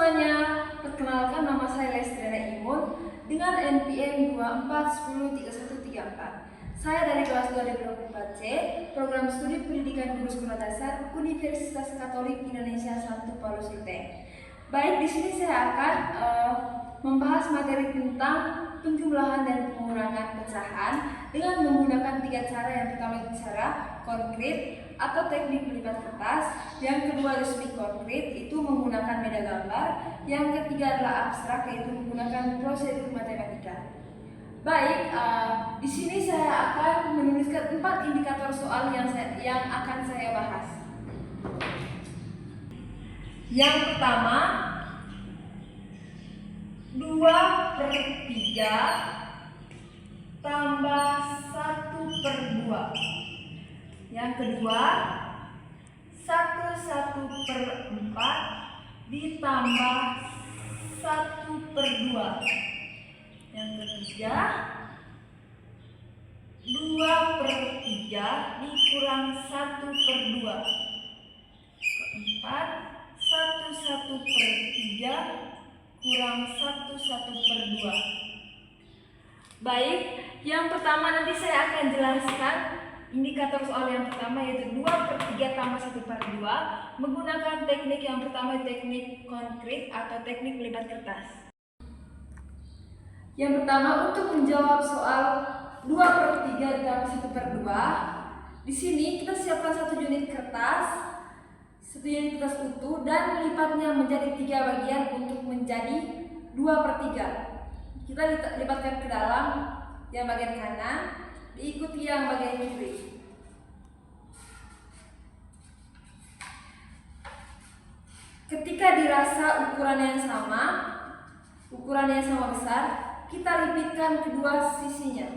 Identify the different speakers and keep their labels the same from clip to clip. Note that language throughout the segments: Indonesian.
Speaker 1: semuanya, perkenalkan nama saya Lestriana Imun dengan NPM 24103134. Saya dari kelas 2024C, Program Studi Pendidikan Guru Sekolah Dasar Universitas Katolik Indonesia Santo Paulus IT. Baik, di sini saya akan membahas materi tentang penjumlahan dan pengurangan pecahan dengan menggunakan 3 cara. Yang pertama itu cara konkret atau teknik melipat kertas, yang kedua resmi konkret itu menggunakan media gambar, yang ketiga adalah abstrak yaitu menggunakan prosedur matematika. Baik, di sini saya akan menuliskan 4 indikator soal yang akan saya bahas. Yang pertama, 2/3 tambah 1/2. Yang kedua, 1/4 ditambah 1/2. Yang ketiga, 2/3 dikurang 1/2. Keempat, 1/3 kurang 1/2. Baik, yang pertama nanti saya akan jelaskan indikator soal yang pertama, yaitu 2/3 tambah 1/2 menggunakan teknik yang pertama, teknik konkret atau teknik melipat kertas. Yang pertama, untuk menjawab soal 2/3 ditambah 1/2, di sini kita siapkan 1 unit kertas, 1 unit kertas utuh dan melipatnya menjadi 3 bagian untuk menjadi 2/3. Kita lipatkan ke dalam yang bagian kanan, diikuti yang bagian kiri. Ketika dirasa ukurannya sama besar, kita lipitkan kedua sisinya.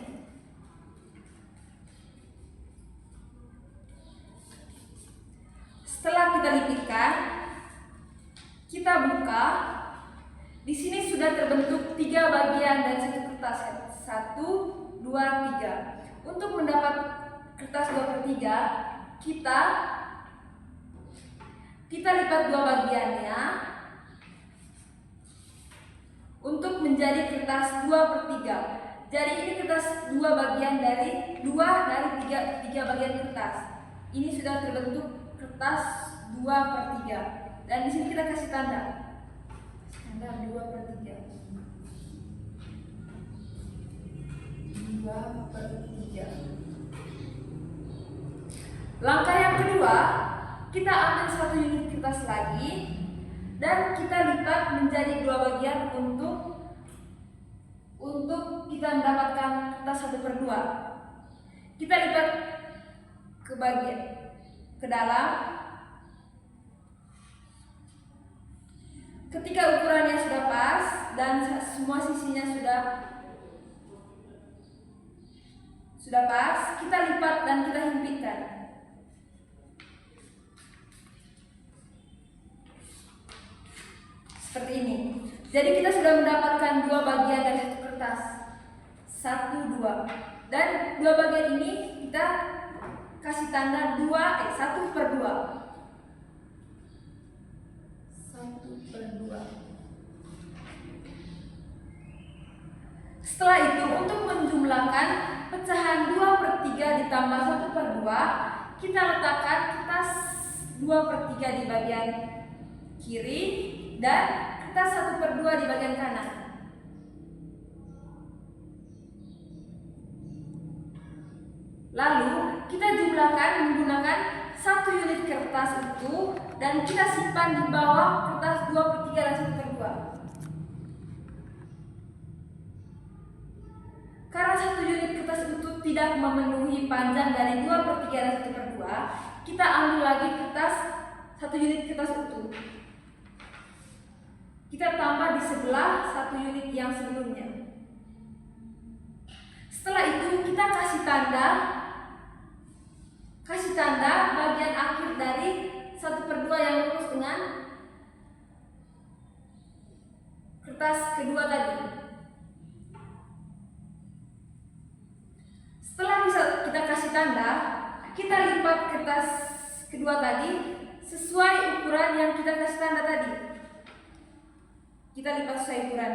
Speaker 1: Setelah kita lipitkan, kita buka. Di sini sudah terbentuk 3 bagian dan 1 kertas. 1, 2, 3. Untuk mendapat kertas 2/3, kita lipat 2 bagiannya untuk menjadi kertas 2/3. Jadi ini kertas 2 bagian dari 3 bagian kertas. Ini sudah terbentuk kertas 2/3. Dan di sini kita kasih tanda 2/3. 2/3. Langkah yang kedua, kita ambil 1 unit kertas lagi dan kita lipat menjadi 2 bagian untuk kita mendapatkan kertas 1/2. Kita lipat ke dalam. Ketika ukurannya sudah pas dan semua sisinya sudah pas, kita lipat dan kita himpitkan. Seperti ini. Jadi kita sudah mendapatkan 2 bagian dari 1 kertas. 1, 2. Dan 2 bagian ini kita kasih tanda 1/2. 1/2. Setelah itu, untuk menjumlahkan pecahan 2/3 ditambah 1/2, kita letakkan kertas 2/3 di bagian kiri dan kertas 1/2 di bagian kanan. Lalu kita jumlahkan menggunakan 1 unit kertas utuh dan kita simpan di bawah kertas 2/3 dan 1/2. Karena 1 unit kertas utuh tidak memenuhi panjang dari 2/3 dan 1/2, kita ambil lagi kertas 1 unit kertas utuh. Kita tambah di sebelah 1 unit yang sebelumnya. Setelah itu kita kasih tanda bagian akhir dari 1/2 yang lurus dengan kertas kedua tadi. Setelah kita kasih tanda, kita lipat kertas kedua tadi sesuai ukuran yang kita kasih tanda tadi. kita lipat sesuai ukuran.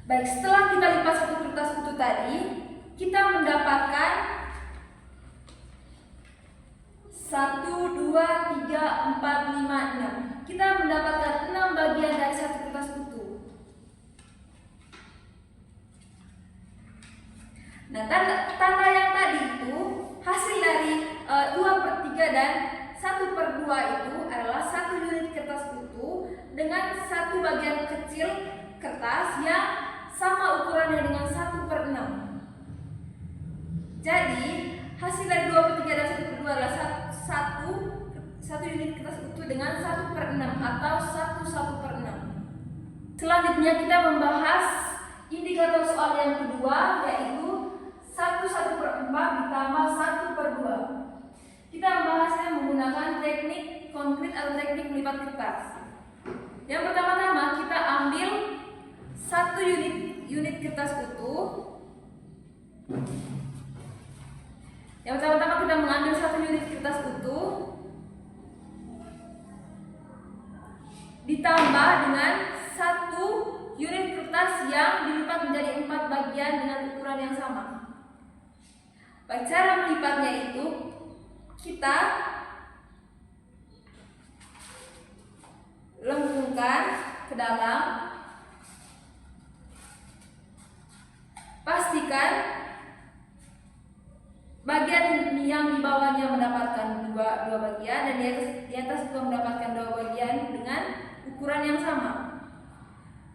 Speaker 1: Baik, setelah kita lipat satu kertas kutu tadi, kita mendapatkan 1, 2, 3, 4, 5, 6. Kita mendapatkan 6 bagian dari satu kertas kutu. Nah, tanda yang tadi itu hasil dari 2/3 dan 1/2 itu adalah 1 unit kertas kutu dengan satu bagian kecil kertas yang sama ukurannya dengan 1/6. Jadi hasil dari 2/3 dan 1/2 adalah satu unit kertas utuh dengan 1/6 atau 1/1/6. Selanjutnya kita membahas indikator soal yang kedua, yaitu 1/1/4 ditambah 1/2. Kita membahasnya menggunakan teknik konkret atau teknik melipat kertas. Yang pertama-tama kita ambil 1 unit kertas utuh. Yang pertama-tama kita mengambil 1 unit kertas utuh ditambah dengan 1 unit kertas yang dilipat menjadi 4 bagian dengan ukuran yang sama. Baik, cara melipatnya itu kita lengkungkan ke dalam. Pastikan bagian yang di bawahnya mendapatkan dua bagian dan di atas juga mendapatkan 2 bagian dengan ukuran yang sama.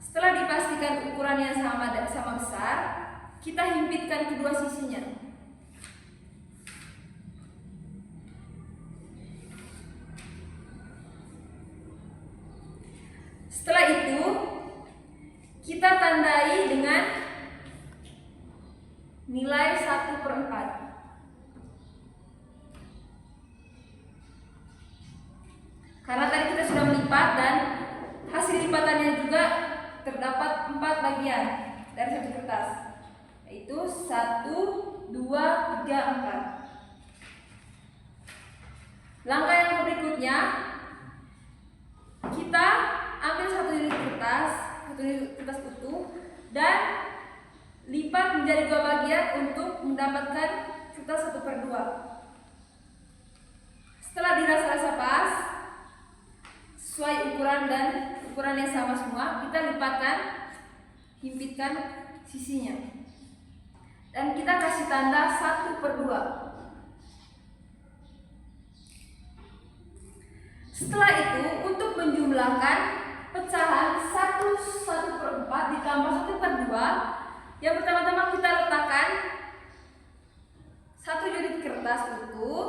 Speaker 1: Setelah dipastikan ukurannya sama besar, kita himpitkan kedua sisinya. Setelah itu kita tandai dengan nilai 1/4. Karena tadi kita sudah melipat dan hasil lipatannya juga terdapat 4 bagian dari satu kertas, yaitu 1, 2, 3, 4. Langkah yang berikutnya, kita ambil 1 unit kertas utuh dan lipat menjadi 2 bagian untuk mendapatkan kertas 1/2. Setelah dirasa-rasa pas, sesuai ukuran dan ukurannya sama semua, kita himpitkan sisinya. Dan kita kasih tanda 1/2. Setelah itu, untuk menjumlahkan pecahan 1/4 ditambah 1/2, yang pertama-tama kita letakkan 1 unit kertas utuh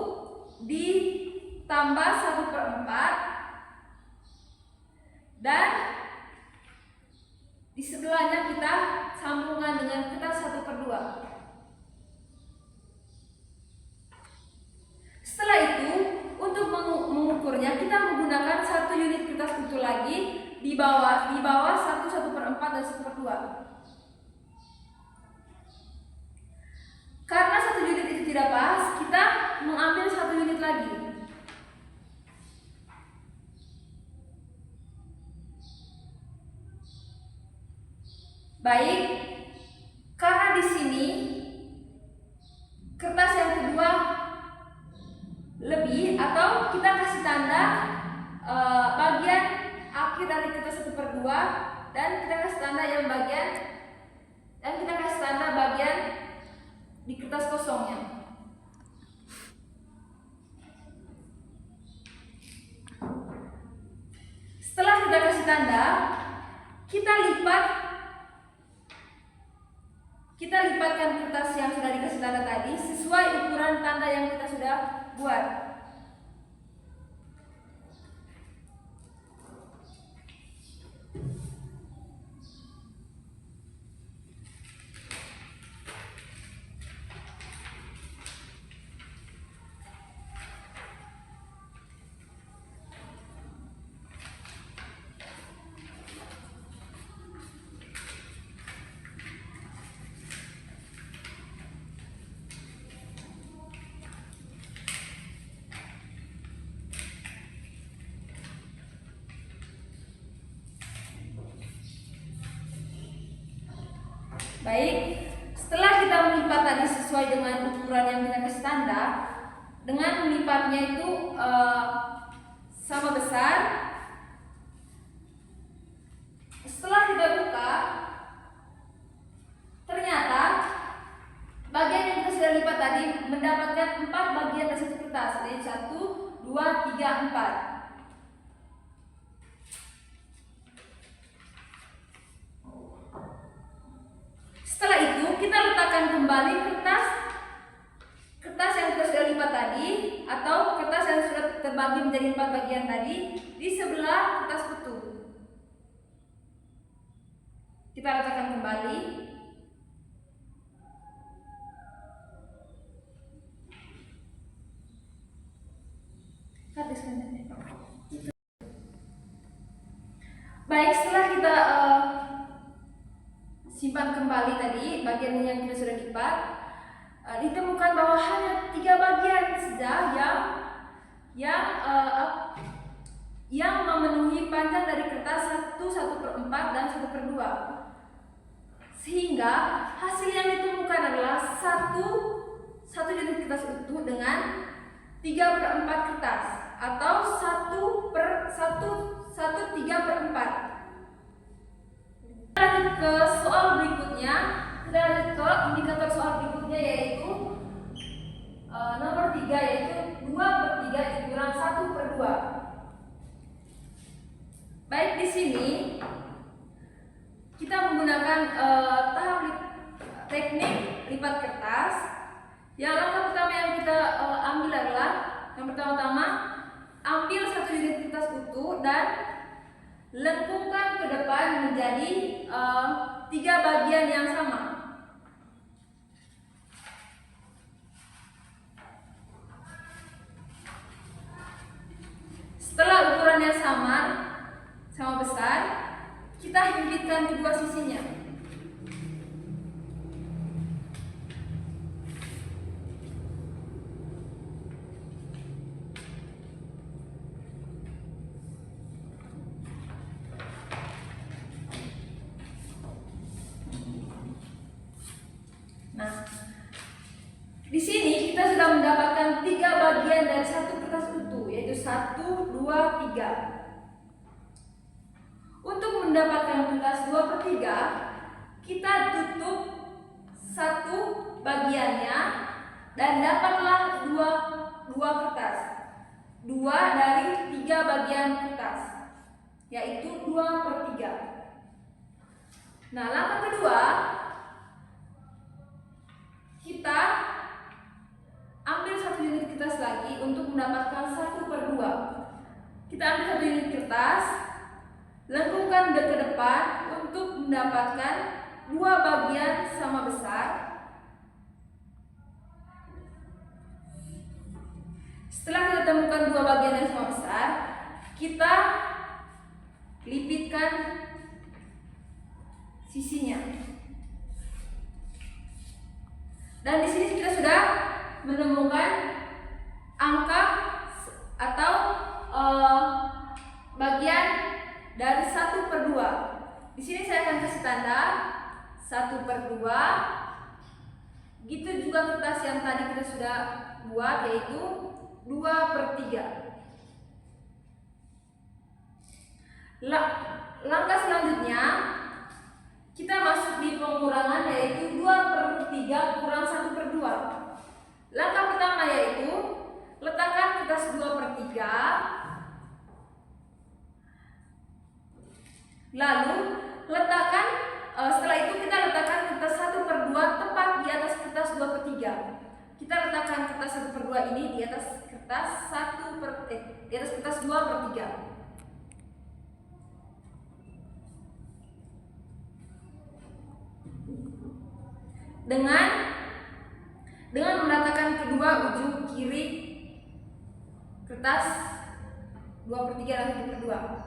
Speaker 1: ditambah 1/4 dan di sebelahnya kita sambungkan dengan kertas 1/2. Setelah itu, untuk mengukurnya kita menggunakan 1 unit kertas utuh lagi di bawah 1/4 dan 1/2. Karena 1 unit itu tidak pas, kita mengambil 1 unit lagi. Baik, karena di sini kertas yang kedua lebih, atau kita kasih tanda bagian akhir dari kertas 1/2 dan kita kasih tanda bagian di kertas kosongnya. Setelah kita kasih tanda, kita lipatkan kertas yang sudah dikasih tanda tadi sesuai ukuran tanda yang kita sudah buat. Baik, setelah kita melipat tadi sesuai dengan ukuran yang kita kasih tanda, dengan melipatnya itu sama besar. Setelah kita buka, ternyata bagian yang kita sudah lipat tadi mendapatkan 4 bagian dari satu kertas. Jadi 1, 2, 3, 4. Setelah itu kita letakkan kembali kertas yang kita sudah lipat tadi, atau kertas yang sudah terbagi menjadi 4 bagian tadi, di sebelah kertas kutu. Kita letakkan kembali. Baik, setelah kita simpan kembali tadi bagian yang kita sudah lipat, ditemukan bahwa hanya 3 bagian saja yang memenuhi panjang dari kertas 1/4 dan 1/2. Sehingga hasil yang ditemukan adalah satu unit kertas utuh dengan 3/4 kertas, atau 1/3/4. Kita lanjut ke soal berikutnya. Kita lanjut ke indikator soal berikutnya, yaitu nomor 3, yaitu 2/3 dikurang 1/2. Baik, di sini kita menggunakan teknik lipat kertas. Yang langkah pertama yang kita ambil adalah yang pertama-tama ambil 1 unit kertas utuh dan lengkungkan ke depan menjadi 3 bagian yang sama. Setelah ukurannya sama besar, kita himpitkan kedua sisinya. Nah, di sini kita sudah mendapatkan 3 bagian dari satu kertas utuh, yaitu 1, 2, 3. Untuk mendapatkan kertas 2/3, kita tutup 1 bagiannya dan dapatlah 2 kertas. 2 dari 3 bagian kertas, yaitu 2/3. Nah, langkah kedua, kita ambil 1 unit kertas lagi untuk mendapatkan 1/2. Kita ambil 1 unit kertas, lengkungkan ke depan untuk mendapatkan 2 bagian sama besar. Setelah kita temukan 2 bagian yang sama besar, kita lipitkan sisinya. Dan di sini kita sudah menemukan angka atau bagian dari 1/2. Di sini saya akan kasih tanda 1/2. Gitu juga kertas yang tadi kita sudah buat, yaitu 2/3. Langkah selanjutnya kita masuk di pengurangan, yaitu 2/3 kurang 1/2. Langkah pertama yaitu letakkan kertas 2/3, lalu letakkan setelah itu kita letakkan kertas 1/2 tepat di atas kertas 2/3. Kita letakkan kertas 1/2 ini di atas kertas 2/3. Dengan meratakan kedua ujung kiri kertas 2/3 dan 1/2.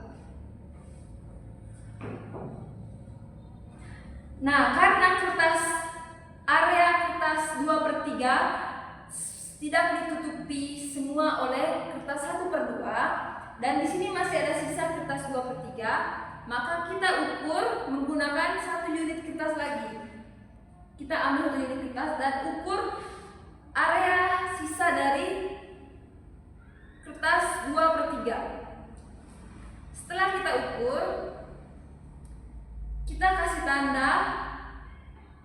Speaker 1: Nah, karena area kertas 2/3 tidak ditutupi semua oleh kertas 1/2 dan di sini masih ada sisa kertas 2/3, maka kita ukur menggunakan 1 unit kertas lagi. kita ambil 1 unit kertas dan ukur area sisa dari kertas 2/3. Setelah kita ukur, kita kasih tanda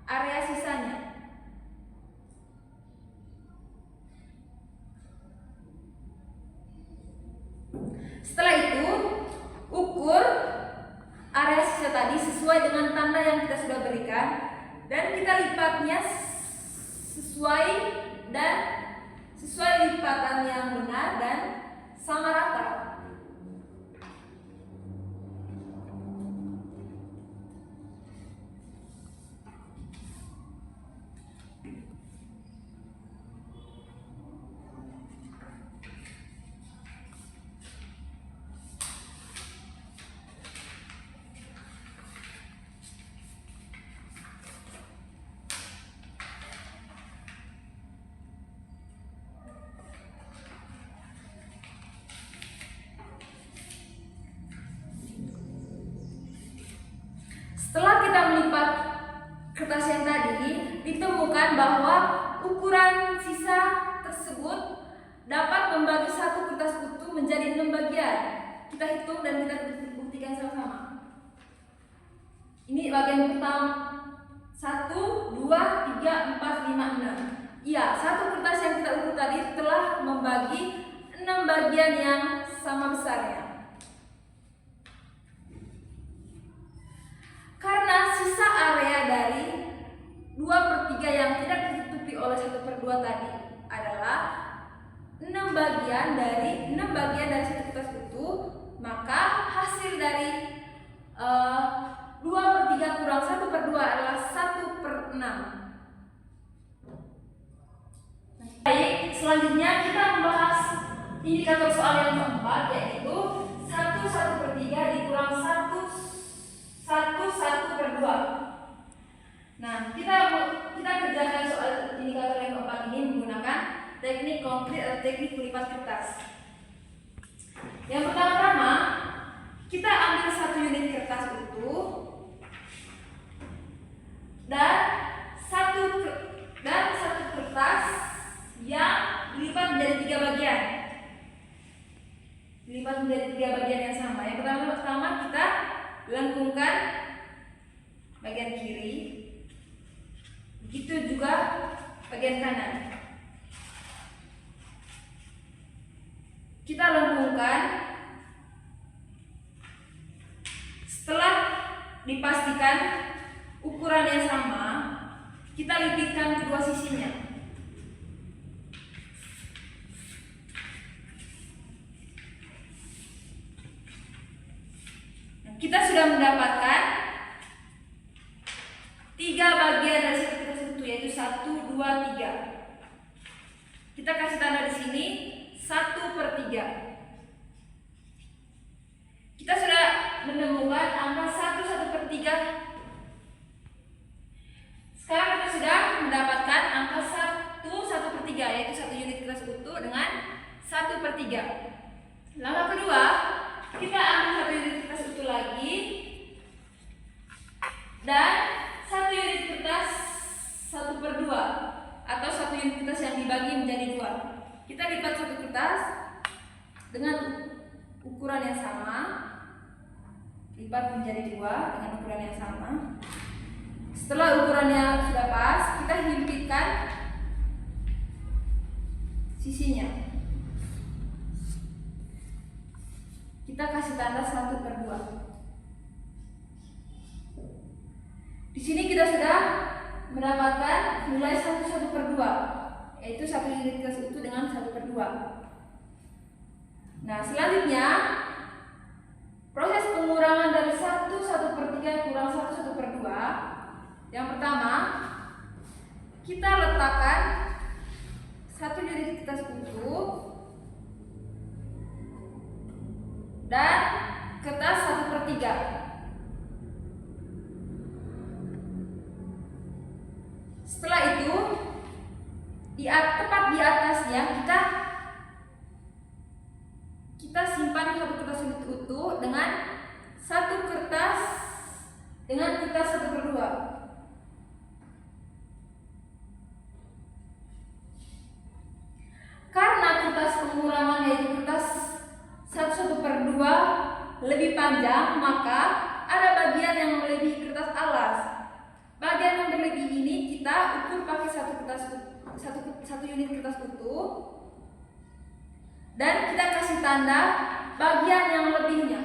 Speaker 1: area sisanya. Setelah itu, ukur area sisa tadi sesuai dengan tanda yang kita sudah berikan dan kita lipatnya sesuai lipatan yang benar dan sama rata. Setelah kita melipat kertas yang tadi, ditemukan bahwa ukuran sisa tersebut dapat membagi satu kertas utuh menjadi 6 bagian. Kita hitung dan kita buktikan sama-sama. Ini bagian pertama, 1, 2, 3, 4, 5, 6. Iya, satu kertas yang kita ukur tadi telah membagi 6 bagian yang sama besarnya. Karena sisa area dari 2/3 yang tidak ditutupi oleh 1/2 tadi adalah 6 bagian dari 1 kertas utuh, maka hasil dari 2/3 kurang 1/2 adalah 1/6. Baik, selanjutnya kita membahas indikator soal yang keempat, yaitu 1/3 dikurang 1/2. Nah, kita kerjakan soal indikator yang keempat ini menggunakan teknik konkret atau teknik pelipat kertas. Yang pertama, kita ambil 1 unit kertas utuh dan satu kertas yang dilipat menjadi 3 bagian. Dilipat menjadi 3 bagian yang sama. Yang pertama kita lengkungkan bagian kiri, begitu juga bagian kanan. Kita lengkungkan. Setelah dipastikan ukurannya sama, kita lipitkan kedua sisinya. Kita sudah mendapatkan 3 bagian dari satu kertas utuh, yaitu 1, 2, 3. Kita kasih tanda di sini 1/3. Kita sudah menemukan angka 1/3. Sekarang kita sudah mendapatkan angka 1/3, yaitu 1 unit kertas utuh dengan 1/3. Langkah kedua, kita ambil 1 unit kertas utuh lagi dan 1 unit kertas 1/2 atau 1 unit kertas yang dibagi menjadi 2. Kita lipat 1 kertas dengan ukuran yang sama, lipat menjadi 2 dengan ukuran yang sama. Setelah ukurannya sudah pas, kita himpitkan sisinya. Kita kasih tanda 1/2. Di sini kita sudah mendapatkan nilai 1/2, yaitu 1 unit kertas utuh dengan 1/2. Nah, selanjutnya proses pengurangan dari 1/3 kurang 1/2. Yang pertama, kita letakkan 1 unit kertas utuh dan kertas 1/3. Setelah itu, tepat di atasnya kita simpan 1 kertas utuh dengan 1 kertas 1/2. 2 lebih panjang, maka ada bagian yang melebihi kertas alas. Bagian yang berlebih ini kita ukur pakai satu unit kertas utuh, dan kita kasih tanda bagian yang lebihnya.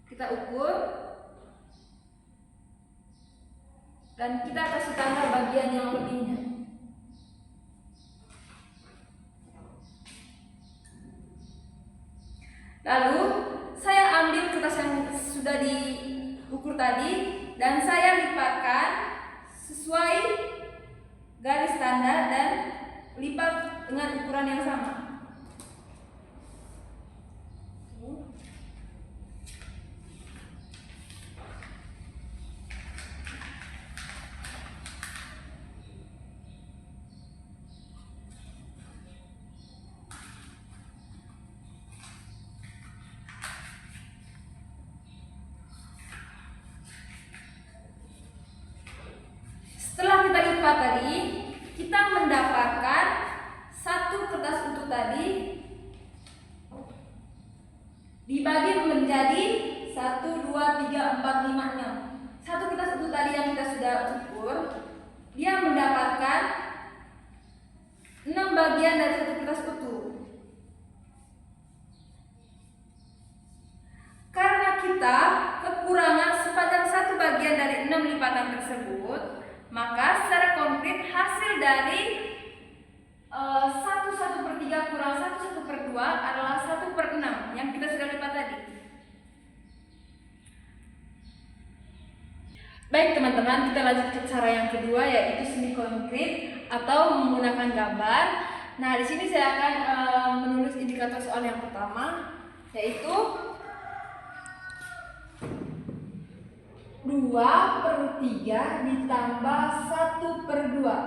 Speaker 1: Kita ukur dan kita kasih tanda bagian yang lebihnya. Lalu saya ambil kertas yang sudah diukur tadi dan saya lipatkan sesuai garis standar dan lipat dengan ukuran yang sama. Setelah kita lipat tadi, kita mendapatkan satu kertas utuh tadi dibagi menjadi 1, 2, 3, 4, 5, 6. Satu kertas utuh tadi yang kita sudah ukur, dia mendapatkan 6 bagian dari satu kertas utuh. Karena kita kekurangan sepanjang satu bagian dari 6 lipatan tersebut, maka secara konkret hasil dari 1/1/3 kurang 1/1/2 adalah 1/6 yang kita sudah lipat tadi. Baik teman-teman, kita lanjut ke cara yang kedua, yaitu seni konkret atau menggunakan gambar. Nah, di sini saya akan menulis indikator soal yang pertama, yaitu 2/3 ditambah 1/2.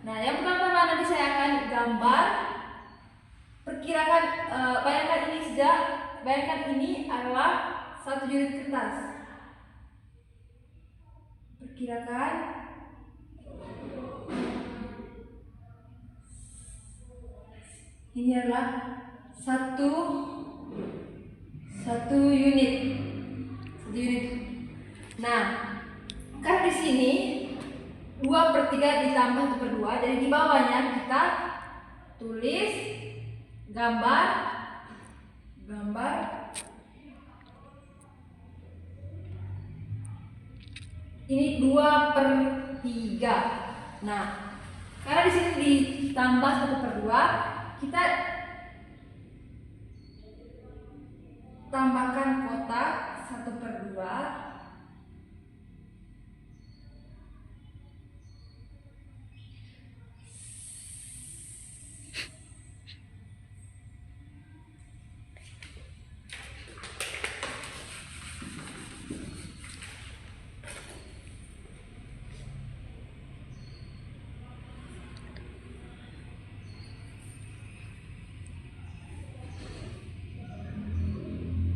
Speaker 1: Nah, yang pertama nanti saya akan gambar. Perkirakan, bayangkan ini adalah 1 unit kertas. Perkirakan ini adalah satu unit. Nah, kan di sini 2/3 ditambah 1/2, jadi di bawahnya kita tulis gambar ini 2/3. Nah, karena di sini ditambah 1/2, kita tambahkan kotak 1/2.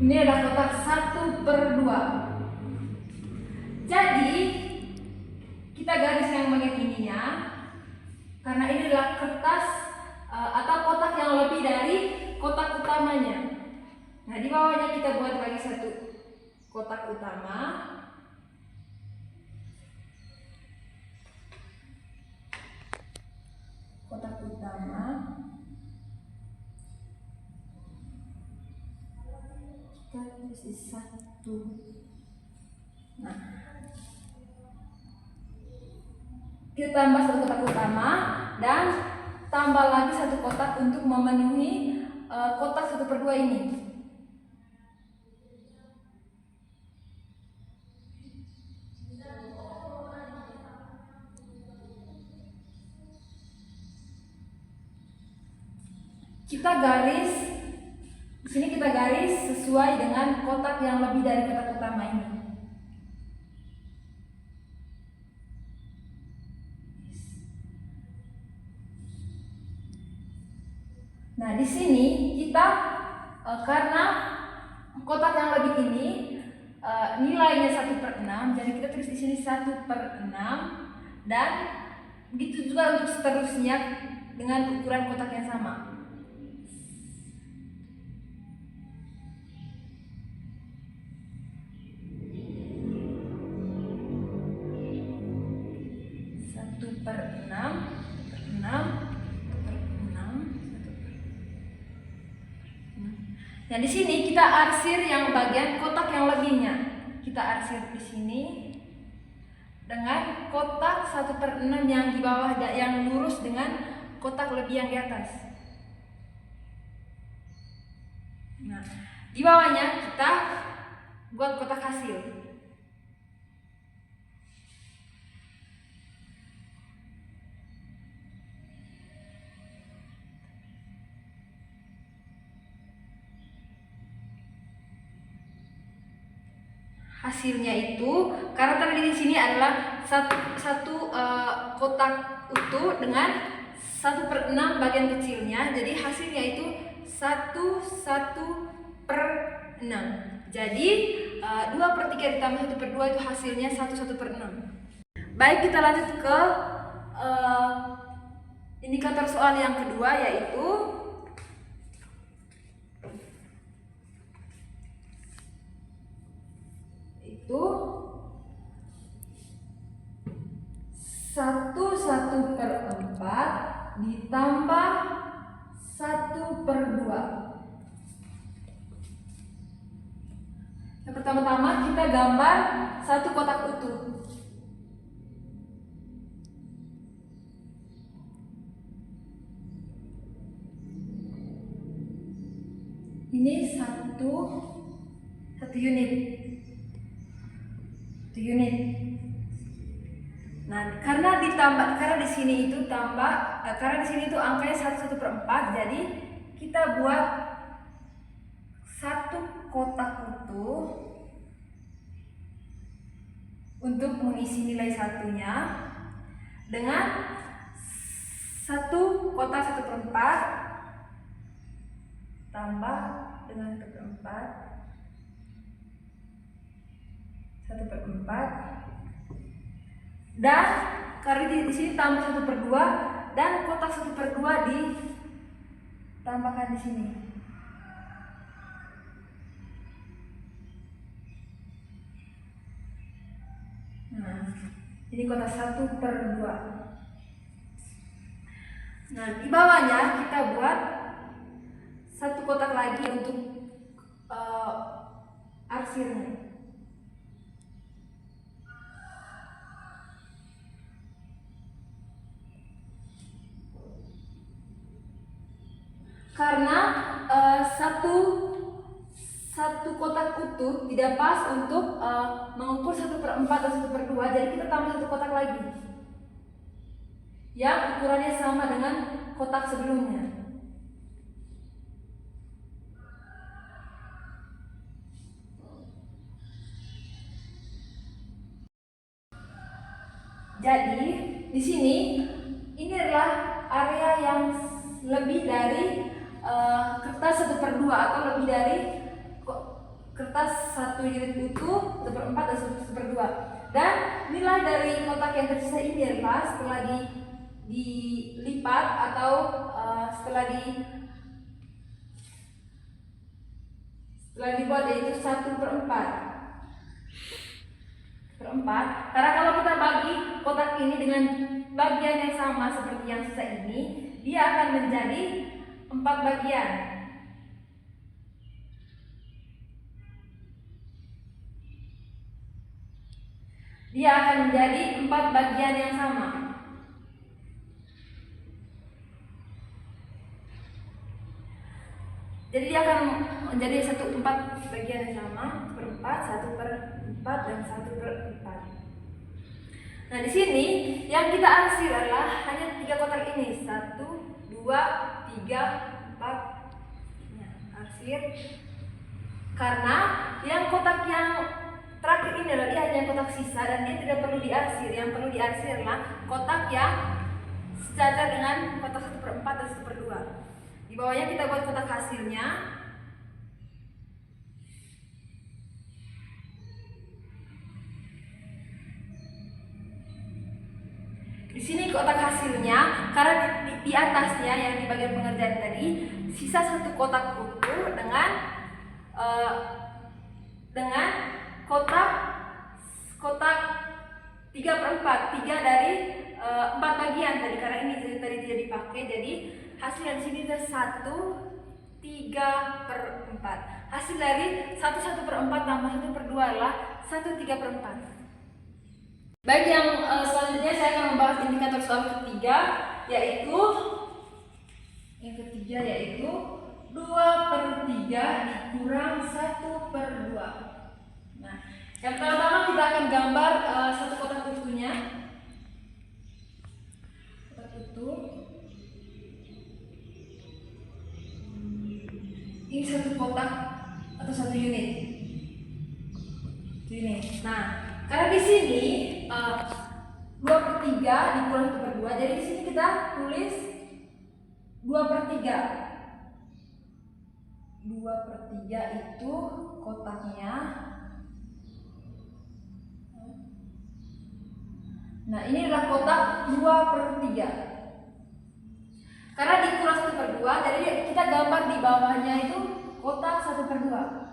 Speaker 1: Ini adalah kotak 1/2. Jadi kita garis yang bagian ininya, karena ini adalah kertas atau kotak yang lebih dari kotak utamanya. Nah, di bawahnya kita buat lagi satu kotak utama. Kita tulis di 1. Nah, kita tambah satu kotak utama dan tambah lagi satu kotak untuk memenuhi kotak 1/2 ini. Kita garis, di sini kita garis sesuai dengan kotak yang lebih dari kotak utama ini. Nah, di sini kita karena kotak yang lebih ini nilainya 1/6, jadi kita tulis di sini 1/6, dan begitu juga untuk seterusnya dengan ukuran kotak yang sama. Nah, di sini kita arsir yang bagian kotak yang lebihnya. Kita arsir di sini dengan kotak 1/6 yang di bawah, yang lurus dengan kotak lebih yang di atas. Nah, di bawahnya kita buat kotak hasil. Hasilnya itu, karena tadi di sini adalah satu kotak utuh dengan 1/6 bagian kecilnya, jadi hasilnya itu 1/6. Jadi 2/3 ditambah 1/2 itu hasilnya 1/6. Baik, kita lanjut ke indikator soal yang kedua, yaitu itu 1/4 ditambah 1/2. Yang pertama-tama kita gambar satu kotak utuh. Ini satu unit. Nah, karena di sini itu angkanya 1/4, jadi kita buat satu kotak utuh untuk mengisi nilai satunya dengan satu kotak 1/4 tambah dengan 1/4 dan karena di sini tambah 1/2 dan kotak 1/2 ditambahkan di sini. Nah, ini kotak 1/2. Nah, di bawahnya kita buat satu kotak lagi untuk arsirnya. Karena satu kotak utuh tidak pas untuk mengukur 1/4 dan 1/2, jadi kita tambah satu kotak lagi yang ukurannya sama dengan kotak sebelumnya. Jadi di sini ini adalah area yang lebih dari kertas 1/2 atau lebih dari kertas 1 unit utuh 1/4 dan 1/2. Dan nilai dari kotak yang tersisa ini adalah setelah dilipat atau setelah dibuat, yaitu 1/4. Karena kalau kita bagi kotak ini dengan bagian yang sama seperti yang sisa ini, dia akan menjadi 4 bagian. Dia akan menjadi 4 bagian yang sama. Jadi dia akan menjadi 4 bagian yang sama, 1/4, dan 1/4. Nah, di sini yang kita arsir adalah hanya 3 kotak ini, 1, 2, 3, 4. Nah, arsir. Karena yang kotak yang terakhir ini adalah dia hanya kotak sisa dan dia tidak perlu diarsir. Yang perlu diarsir adalah kotak yang sejajar dengan kotak 1/4 dan 1/2. Di bawahnya kita buat kotak hasilnya. Di sini kotak hasilnya, karena di atasnya yang di bagian pengerjaan tadi sisa satu kotak utuh dengan kotak 3/4, 3 dari 4 bagian tadi, karena ini tadi tidak dipakai, jadi hasilnya di sini ada 1/3/4. 4. Hasil dari 1/1/4 tambah 1/2 adalah 1/3/4. Baik, yang selanjutnya saya akan membahas indikator soal ketiga, yaitu 2/3 dikurang 1/2. Nah, yang pertama kita akan gambar satu kotak utuhnya. Kotak utuh. Ini satu kotak atau satu unit. Nah, karena di sini 2/3 dikurang 1/2, jadi di sini kita tulis 2/3. 2/3 itu kotaknya. Nah, ini adalah kotak 2/3. Karena dikurang 1/2, jadi kita gambar di bawahnya itu kotak 1/2.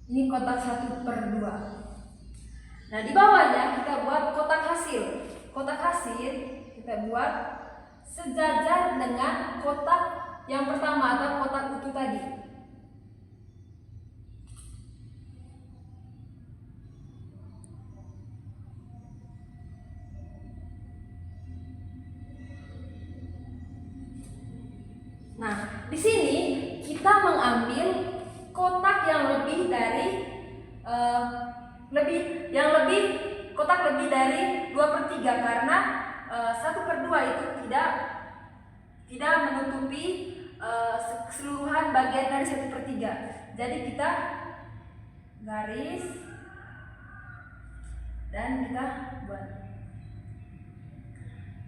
Speaker 1: Ini kotak 1/2. Nah, di bawahnya kita buat kotak hasil. Kotak hasil kita buat sejajar dengan kotak yang pertama atau kotak utuh tadi. Nah, di sini kita mengambil kotak yang lebih dari kotak lebih dari 2/3, karena 1/2 itu tidak menutupi keseluruhan bagian dari 1/3. Jadi kita garis dan kita buat.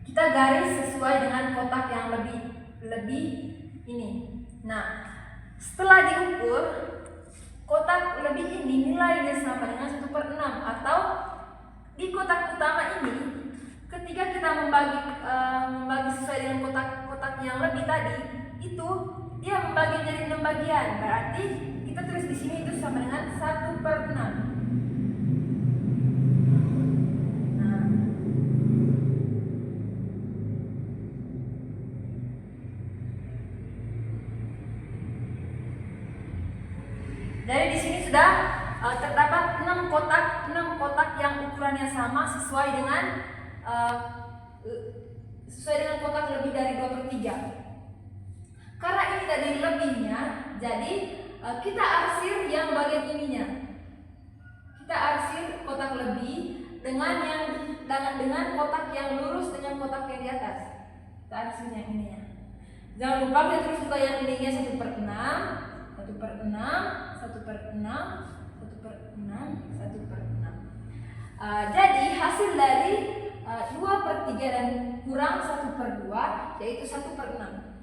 Speaker 1: Kita garis sesuai dengan kotak yang lebih ini. Nah, setelah diukur, kotak lebih ini nilainya sama dengan 1/6, atau di kotak utama ini ketika kita membagi sesuai dengan kotak yang lebih tadi, itu dia membagi jadi 6 bagian. Berarti kita tulis di sini itu sama dengan 1/6. Dari di sini sudah terdapat 6 kotak yang ukurannya sama sesuai dengan kotak lebih dari 2/3. Karena ini tadi lebihnya, jadi kita arsir yang bagian ininya. Kita arsir kotak lebih dengan kotak yang lurus dengan kotak yang di atas. Kita arsir yang ininya. Jangan lupa kita tulis juga yang ininya 1/6, 1/6, 1/6, 1/6, 1/6. Jadi hasil dari 2/3 dan kurang 1/2 yaitu 1/6.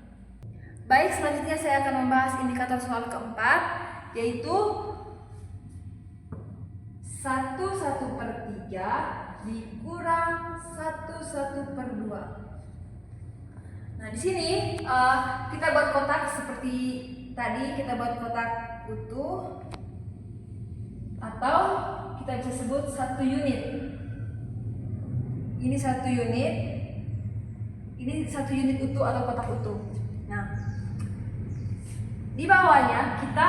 Speaker 1: Baik, selanjutnya saya akan membahas indikator soal keempat, yaitu 1/1/3 dikurang 1/1/2. Nah, di sini kita buat kotak seperti tadi, kita buat kotak utuh, atau kita bisa sebut 1 unit. Ini 1 unit, ini 1 unit utuh atau kotak utuh. Nah, di bawahnya kita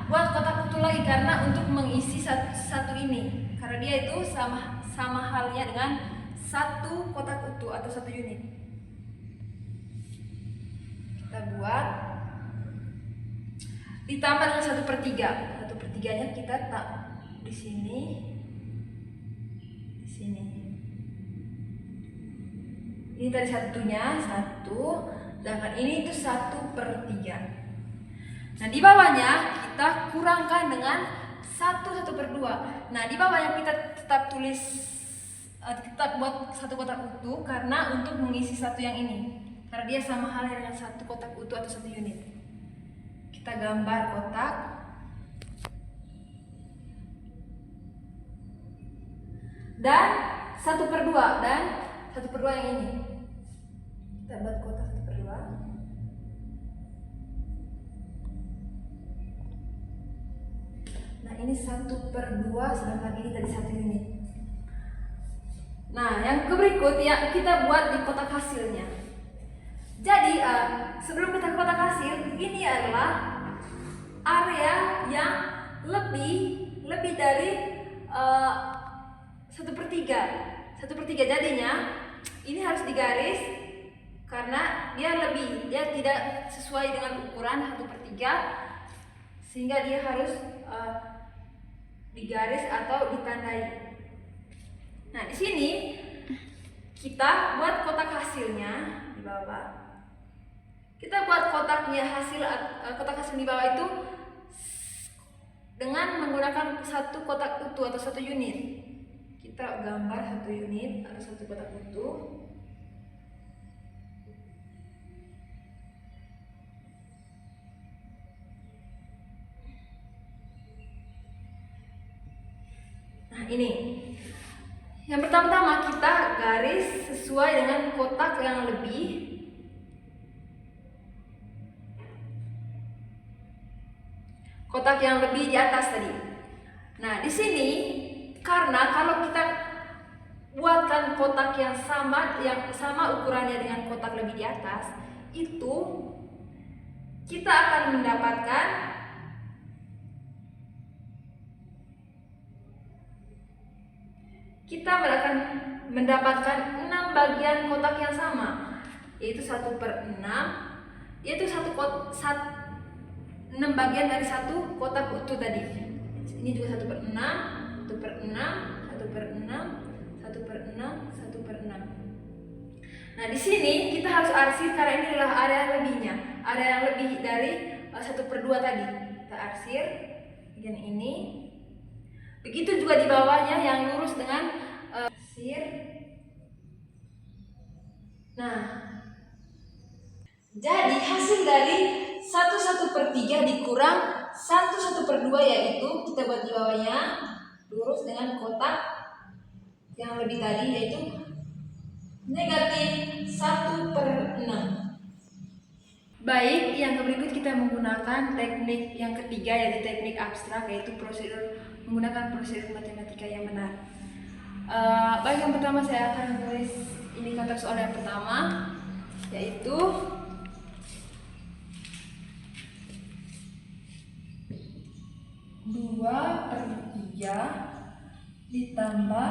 Speaker 1: buat kotak utuh lagi karena untuk mengisi satu ini, karena dia itu sama halnya dengan 1 kotak utuh atau 1 unit. Kita buat ditambah dengan 1/3. 1/3-nya kita tak di sini, di sini. Ini tadi satunya 1, sedangkan ini itu 1/3. Nah, di bawahnya kita kurangkan dengan 1/1/2. Nah, di bawahnya kita tetap buat 1 kotak utuh karena untuk mengisi satu yang ini. Karena dia sama halnya dengan 1 kotak utuh atau 1 unit. Kita gambar kotak. Dan 1/2 dan 1/2 yang ini. Kita buat kotak 1/2. Nah, ini 1/2, sedangkan ini tadi 1 unit. Nah, yang berikut ya kita buat di kotak hasilnya. Jadi sebelum kita ke kotak hasil, ini adalah area yang lebih dari 1/3. 1/3 jadinya ini harus digaris karena dia tidak sesuai dengan ukuran 1/3, sehingga dia harus digaris atau ditandai. Nah, di sini kita buat kotak hasilnya di bawah. Kita buat kotak hasil di bawah itu dengan menggunakan satu kotak utuh atau satu unit. Kita gambar satu unit atau satu kotak utuh. Nah, ini. Yang pertama-tama kita garis sesuai dengan kotak yang lebih. Kotak yang lebih di atas tadi. Nah, di sini karena kalau kita buatkan kotak yang sama ukurannya dengan kotak lebih di atas, itu kita akan mendapatkan kita akan mendapatkan 6 bagian kotak yang sama, yaitu 1/6, yaitu 6 bagian dari satu kotak utuh tadi. Ini juga 1/6, 1/6, 1/6, 1/6, 1/6. Nah, di sini kita harus arsir karena ini adalah area lebihnya, area yang lebih dari 1/2 tadi. Kita arsir bagian ini. Begitu juga di bawahnya yang lurus dengan arsir. Nah, jadi hasil dari 1/1/3 dikurang 1/1/2 yaitu kita buat di bawahnya lurus dengan kotak yang lebih tadi, yaitu negatif 1/6. Baik, yang berikut kita menggunakan teknik yang ketiga, yaitu teknik abstrak, yaitu menggunakan prosedur matematika yang benar. Baik, yang pertama saya akan menulis indikator soal yang pertama, yaitu 2/3 ditambah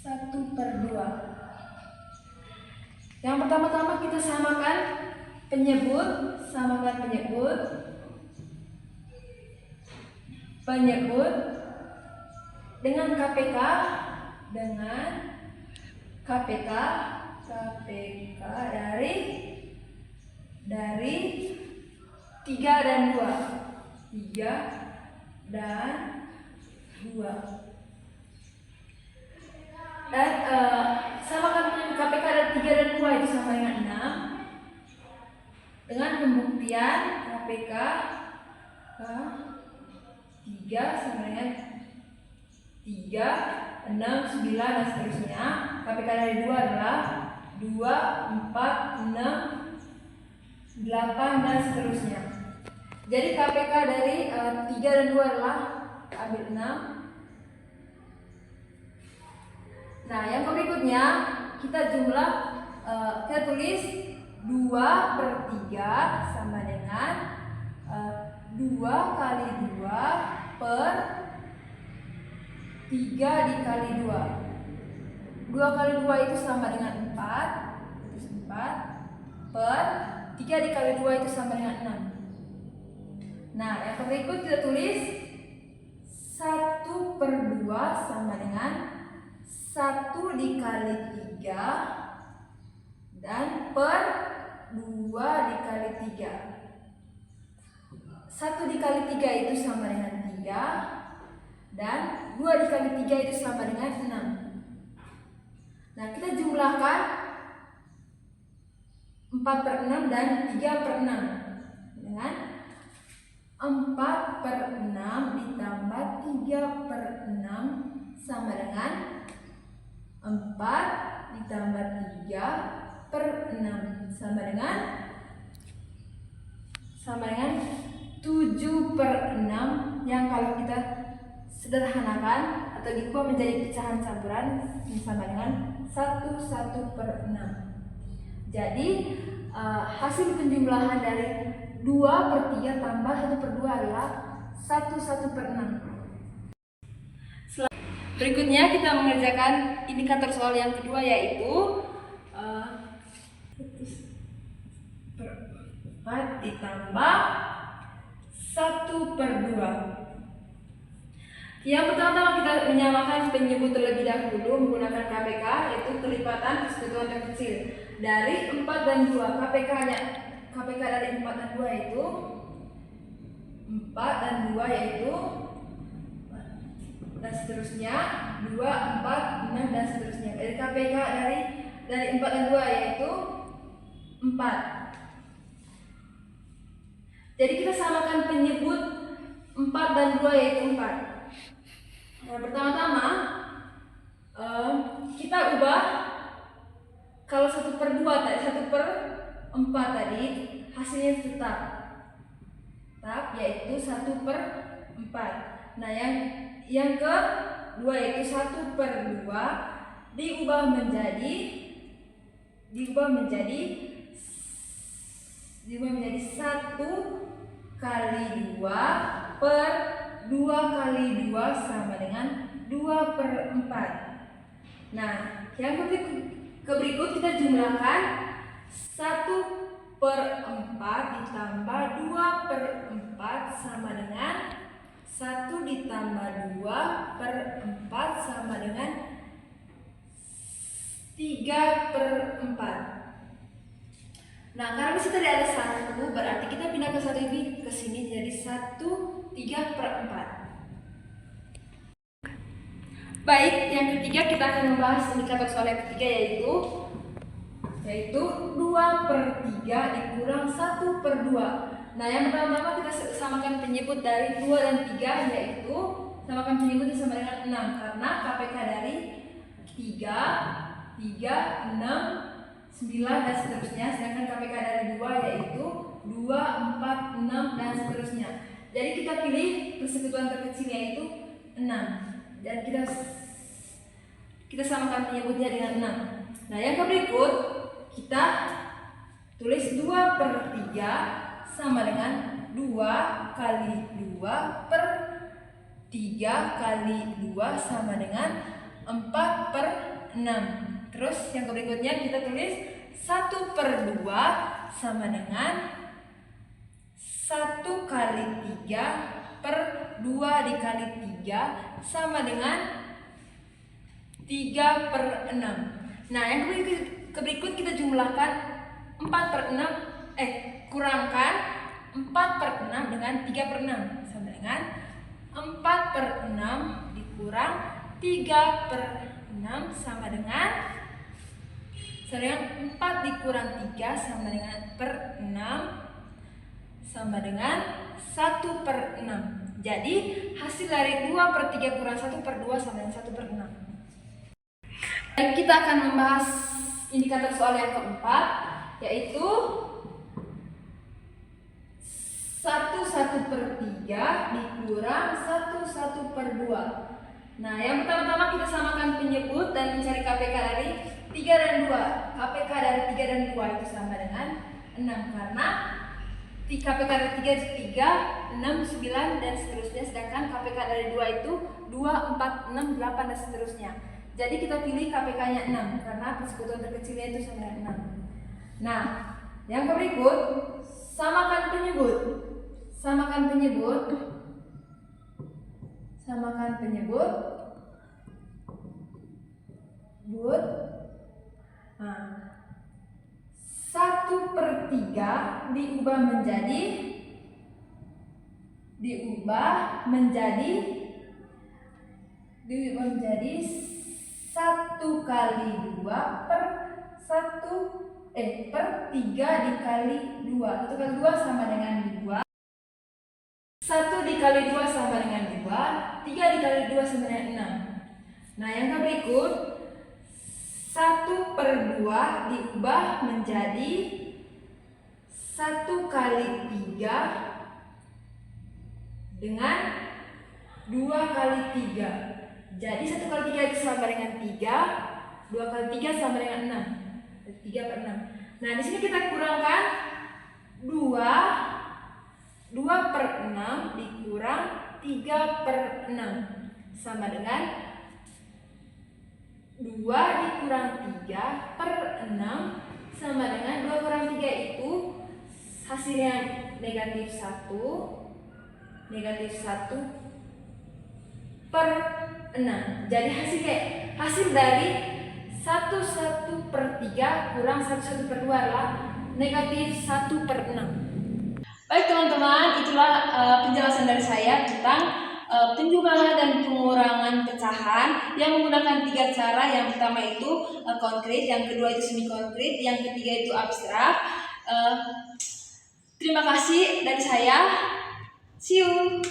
Speaker 1: 1/2. Yang pertama-tama kita samakan penyebut dengan KPK dari 3 dan 2. 3 dan 2. Dan samakan KPK dari 3 dan 2 itu sama dengan 6. Dengan pembuktian KPK 3 sama dengan 3, 6, 9 dan seterusnya. KPK dari 2 adalah 2, 4, 6, 8 dan seterusnya. Jadi KPK dari 3 dan 2 adalah ambil 6. Nah, yang berikutnya kita tulis 2/3 sama dengan 2 kali 2 per 3 dikali 2. 2 kali 2 itu sama dengan 4, itu 4 per 3 dikali 2 itu sama dengan 6. Nah, yang berikut kita tulis 1/2 sama dengan 1 dikali 3 dan per 2 dikali 3. 1 dikali 3 itu sama dengan 3 dan 2 dikali 3 itu sama dengan 6. Nah, kita jumlahkan 4/6 dan 3/6 dengan 4/6 ditambah 3/6 sama dengan 4 ditambah 3/6 sama dengan 7/6, yang kalau kita sederhanakan atau diubah menjadi pecahan campuran sama dengan 1/6. Jadi hasil penjumlahan dari 2/3 tambah 1/2 adalah 1/6. Berikutnya kita mengerjakan indikator soal yang kedua, yaitu 1/4 ditambah 1/2. Yang pertama-tama kita menyamakan penyebut terlebih dahulu menggunakan KPK, yaitu kelipatan persekutuan terkecil dari 4 dan 2. KPK dari 4 dan 2 yaitu 4 dan 2 yaitu dan seterusnya 2, 4, 6 dan seterusnya. Dari KPK dari 4 dan 2 yaitu 4. Jadi kita samakan penyebut 4 dan 2 yaitu 4. Nah, pertama-tama kita ubah kalau 1/2 tadi, 1/4 tadi hasilnya tetap yaitu 1/4. Nah, yang kedua yaitu 1/2 diubah menjadi 1 kali 2 per 2 kali 2 sama dengan 2/4. Nah, yang berikut kita jumlahkan 1/4 ditambah 2/4 sama dengan 1 ditambah 2/4 sama dengan 3/4. Nah, karena disitu tadi ada 1, berarti kita pindah ke 1 ini ke sini jadi 3/4. Baik, yang ketiga kita akan membahas indikator soal yang ketiga yaitu 2/3 dikurang 1/2. Nah, yang pertama kita samakan penyebut dari 2 dan 3, yaitu samakan penyebutnya sama dengan 6 karena KPK dari 3, 6, 9 dan seterusnya, sedangkan KPK dari 2 yaitu 2, 4, 6 dan seterusnya. Jadi kita pilih persekutuan terkecil yaitu 6 dan kita samakan penyebutnya dengan 6. Nah, yang berikut kita tulis 2/3 sama dengan 2 kali 2 per 3 kali 2 sama dengan 4/6. Terus yang berikutnya kita tulis 1/2 sama dengan 1 kali 3 per 2 dikali 3 sama dengan 3/6. Nah, yang berikut kita jumlahkan 4/6 kurangkan 4/6 dengan 3/6 sama dengan 4/6 dikurang 3/6 sama dengan 4 dikurang 3 sama dengan per 6 sama dengan 1/6. Jadi hasil dari 2/3 kurang 1/2 sama dengan 1/6. Dan kita akan membahas indikator soal yang keempat, yaitu 1/1/3 dikurang 1/1/2. Nah, yang pertama-tama kita samakan penyebut dan mencari KPK dari 3 dan 2. KPK dari 3 dan 2 itu sama dengan 6 karena KPK dari 3, 6, 9 dan seterusnya, sedangkan KPK dari 2 itu 2, 4, 6, 8 dan seterusnya. Jadi kita pilih KPK-nya 6 karena persekutuan terkecilnya itu sama dengan 6. Nah, yang berikut samakan penyebut. Samakan penyebut. Nah, 1/3 diubah menjadi 1 kali 2 per 3 dikali 2. 1 kali 2 sama dengan 2. 1 dikali 2 sama dengan 2. 3 dikali 2 sama dengan 6. Nah, yang berikut 1/2 diubah menjadi 1 kali 3 dengan 2 kali 3. Jadi 1 kali 3 itu sama dengan 3, 2 kali 3 sama dengan 6. 3 per 6. Nah, di sini kita kurangkan 2 per 6 dikurang 3 per 6 sama dengan 2 dikurang 3 per 6 sama dengan 2 kurang 3 itu hasilnya negatif 1 per 6. Jadi hasil dari 1 per 3 kurang 1 per 2 adalah negatif 1 per 6. Baik teman-teman, itulah penjelasan dari saya tentang penjumlahan dan pengurangan pecahan yang menggunakan 3 cara. Yang pertama itu konkret, yang kedua itu semi konkret, yang ketiga itu abstrak. Terima kasih dari saya. See you.